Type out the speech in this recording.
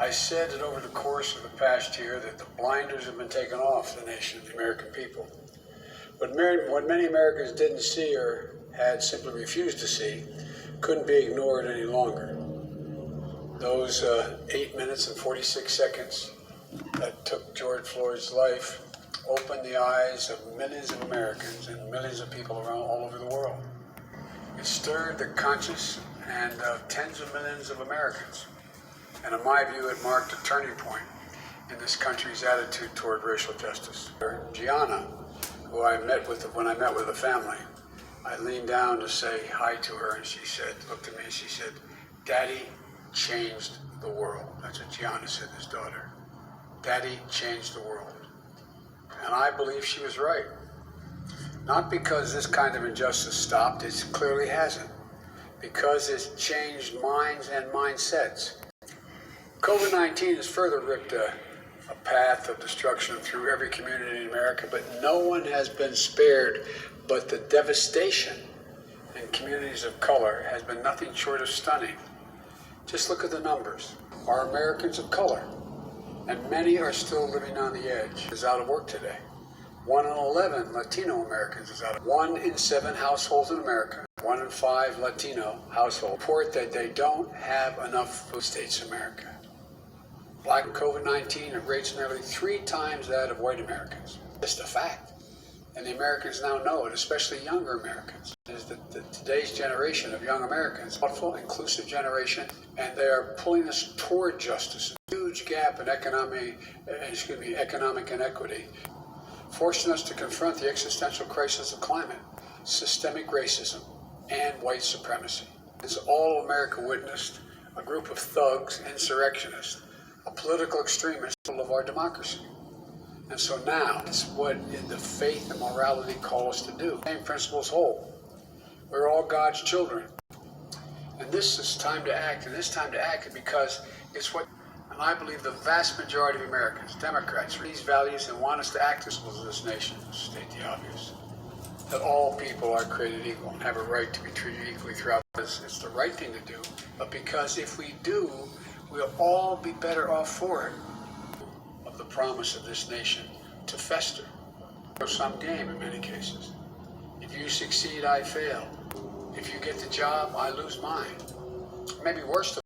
I said that over the course of the past year that the blinders have been taken off the nation of the American people. What many Americans didn't see or had simply refused to see couldn't be ignored any longer. Those 8 minutes and 46 seconds that took George Floyd's life opened the eyes of millions of Americans and millions of people around all over the world. It stirred the conscience and tens of millions of Americans. And in my view, it marked a turning point in this country's attitude toward racial justice. Gianna, who I met with when I met with the family, I leaned down to say hi to her, and she said, looked at me and she said, "Daddy changed the world." That's what Gianna said, his daughter. Daddy changed the world. And I believe she was right. Not because this kind of injustice stopped, it clearly hasn't. Because it's changed minds and mindsets. COVID-19 has further ripped a path of destruction through every community in America, but no one has been spared. But the devastation in communities of color has been nothing short of stunning. Just look at the numbers. Our Americans of color, and many are still living on the edge, is out of work today. 1 in 11 Latino Americans is out of work. 1 in 7 households in America, 1 in 5 Latino households report that they don't have enough food. States America. Black COVID-19 at rates nearly 3 times that of white Americans. Just a fact. And the Americans now know it, especially younger Americans. Is that today's generation of young Americans, thoughtful, inclusive generation, and they are pulling us toward justice. A huge gap in economic inequity, forcing us to confront the existential crisis of climate, systemic racism, and white supremacy. As all America witnessed, a group of thugs, insurrectionists, a political extremist of our democracy. And so now, it's what the faith and morality call us to do. Same principles hold. We're all God's children. And this is time to act. And this time to act because it's what, and I believe the vast majority of Americans, Democrats, these values and want us to act as this nation, to state the obvious. That all people are created equal and have a right to be treated equally throughout this. It's the right thing to do. But because if we do, we'll all be better off for it. Of the promise of this nation to fester. Some game in many cases. If you succeed, I fail. If you get the job, I lose mine. Maybe worse.